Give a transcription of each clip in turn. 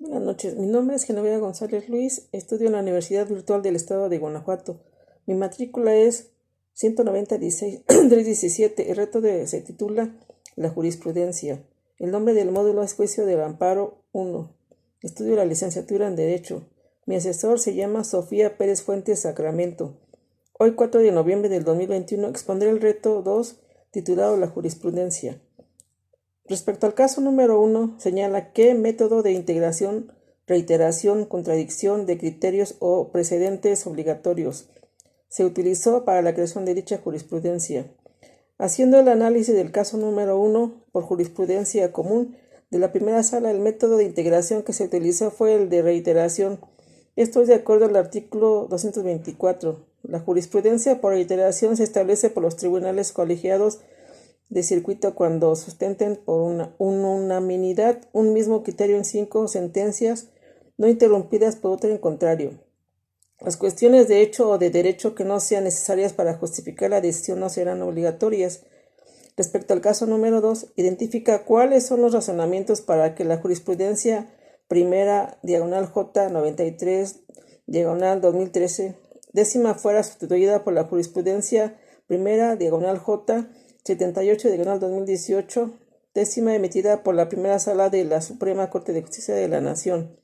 Buenas noches, mi nombre es Genoveva González Luis, estudio en la Universidad Virtual del Estado de Guanajuato. Mi matrícula es 190-16-317. El se titula La jurisprudencia. El nombre del módulo es Juicio del Amparo 1. Estudio la licenciatura en Derecho. Mi asesor se llama Sofía Pérez Fuentes Sacramento. Hoy, 4 de noviembre del 2021, expondré el reto 2 titulado La jurisprudencia. Respecto al caso número 1, señala qué método de integración, reiteración, contradicción de criterios o precedentes obligatorios se utilizó para la creación de dicha jurisprudencia. Haciendo el análisis del caso número 1 por jurisprudencia común de la primera sala, el método de integración que se utilizó fue el de reiteración. Esto es de acuerdo al artículo 224. La jurisprudencia por reiteración se establece por los tribunales colegiados de circuito cuando sustenten por unanimidad un mismo criterio en 5 sentencias no interrumpidas por otra en contrario. Las cuestiones de hecho o de derecho que no sean necesarias para justificar la decisión no serán obligatorias. Respecto al caso número 2, identifica cuáles son los razonamientos para que la jurisprudencia primera J 93 2013 décima fuera sustituida por la jurisprudencia primera J 78/2018, décima emitida por la primera sala de la Suprema Corte de Justicia de la Nación.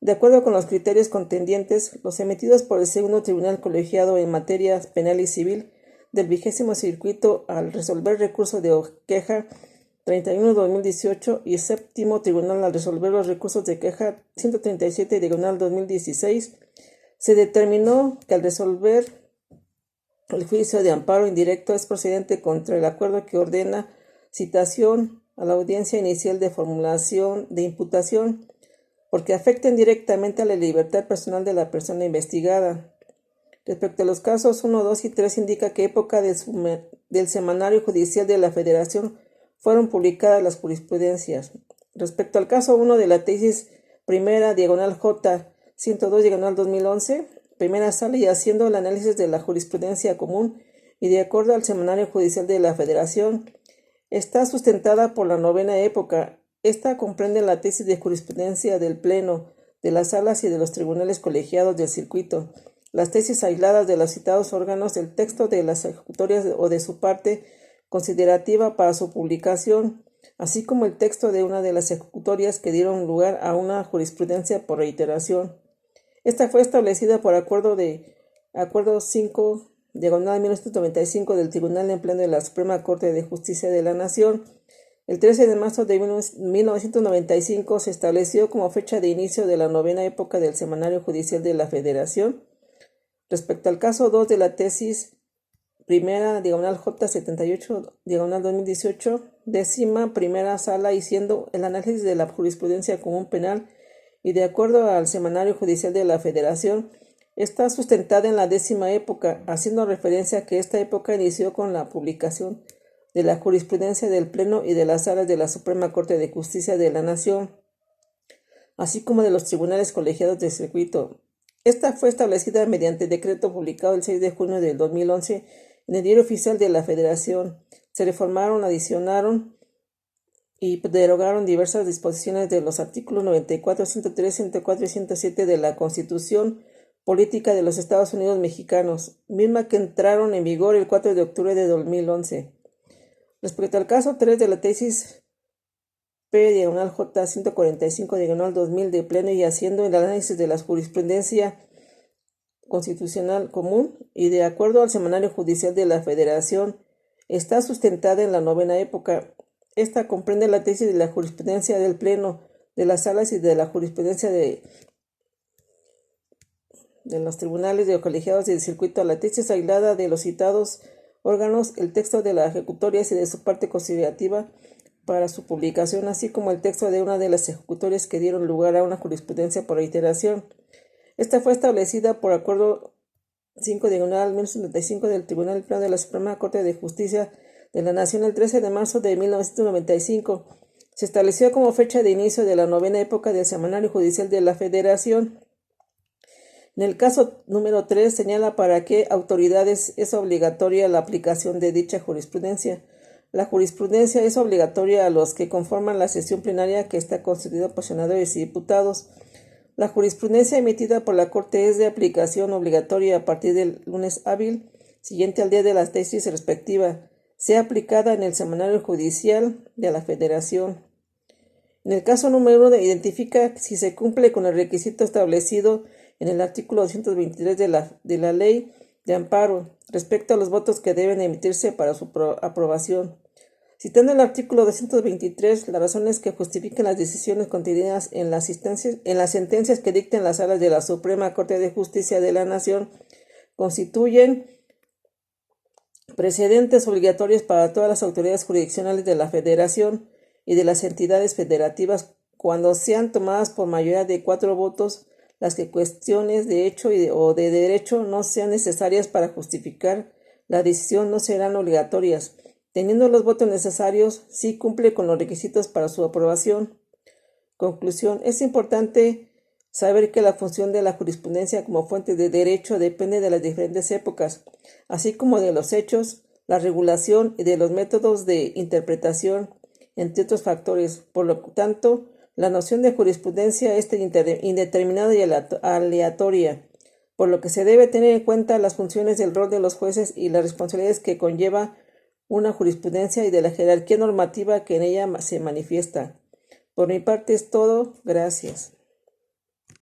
De acuerdo con los criterios contendientes, los emitidos por el segundo tribunal colegiado en materia penal y civil del 20º circuito al resolver recurso de queja 31/2018 y el séptimo tribunal al resolver los recursos de queja 137/2016, se determinó que al resolver el juicio de amparo indirecto es procedente contra el acuerdo que ordena citación a la audiencia inicial de formulación de imputación porque afecten directamente a la libertad personal de la persona investigada. Respecto a los casos 1, 2 y 3, indica que época del Semanario Judicial de la Federación fueron publicadas las jurisprudencias. Respecto al caso 1 de la tesis primera J 102/2011, primera sala, y haciendo el análisis de la jurisprudencia común y de acuerdo al Semanario Judicial de la Federación, está sustentada por la novena época. Esta comprende la tesis de jurisprudencia del Pleno, de las salas y de los tribunales colegiados del circuito, las tesis aisladas de los citados órganos, el texto de las ejecutorias o de su parte considerativa para su publicación, así como el texto de una de las ejecutorias que dieron lugar a una jurisprudencia por reiteración. Esta fue establecida por acuerdo 5/1995 del Tribunal en Pleno de la Suprema Corte de Justicia de la Nación. El 13 de marzo de 1995 se estableció como fecha de inicio de la novena época del Semanario Judicial de la Federación. Respecto al caso 2 de la tesis primera J 78/2018, décima primera sala, y siendo el análisis de la jurisprudencia común penal y de acuerdo al Semanario Judicial de la Federación, está sustentada en la décima época, haciendo referencia a que esta época inició con la publicación de la jurisprudencia del Pleno y de las salas de la Suprema Corte de Justicia de la Nación, así como de los tribunales colegiados de circuito. Esta fue establecida mediante decreto publicado el 6 de junio del 2011 en el Diario Oficial de la Federación. Se reformaron, adicionaron y derogaron diversas disposiciones de los artículos 94, 103, 104 y 107 de la Constitución Política de los Estados Unidos Mexicanos, misma que entraron en vigor el 4 de octubre de 2011. Respecto al caso 3 de la tesis P/J 145/2000 de Pleno y haciendo el análisis de la jurisprudencia constitucional común y de acuerdo al Semanario Judicial de la Federación, está sustentada en la novena época. Esta comprende la tesis de la jurisprudencia del Pleno, de las salas y de la jurisprudencia de los tribunales de colegiados y del circuito, la tesis aislada de los citados órganos, el texto de la ejecutoria y de su parte considerativa para su publicación, así como el texto de una de las ejecutorias que dieron lugar a una jurisprudencia por reiteración. Esta fue establecida por acuerdo 5/1995 del Tribunal Pleno de la Suprema Corte de Justicia de la Nación el 13 de marzo de 1995. Se estableció como fecha de inicio de la novena época del Semanario Judicial de la Federación. En el caso número 3 señala para qué autoridades es obligatoria la aplicación de dicha jurisprudencia. La jurisprudencia es obligatoria a los que conforman la sesión plenaria que está constituida por senadores y diputados. La jurisprudencia emitida por la Corte es de aplicación obligatoria a partir del lunes hábil siguiente al día de la tesis respectiva, sea aplicada en el semanario judicial de la Federación. En el caso número 1, identifica si se cumple con el requisito establecido en el artículo 223 de la Ley de Amparo respecto a los votos que deben emitirse para su aprobación. Citando el artículo 223, las razones que justifiquen las decisiones contenidas en las sentencias que dicten las salas de la Suprema Corte de Justicia de la Nación constituyen precedentes obligatorios para todas las autoridades jurisdiccionales de la Federación y de las entidades federativas cuando sean tomadas por mayoría de 4 votos, las que cuestiones de hecho o de derecho no sean necesarias para justificar la decisión no serán obligatorias. Teniendo los votos necesarios, sí cumple con los requisitos para su aprobación. Conclusión. Es importante saber que la función de la jurisprudencia como fuente de derecho depende de las diferentes épocas, así como de los hechos, la regulación y de los métodos de interpretación, entre otros factores. Por lo tanto, la noción de jurisprudencia es indeterminada y aleatoria, por lo que se debe tener en cuenta las funciones del rol de los jueces y las responsabilidades que conlleva una jurisprudencia y de la jerarquía normativa que en ella se manifiesta. Por mi parte es todo. Gracias.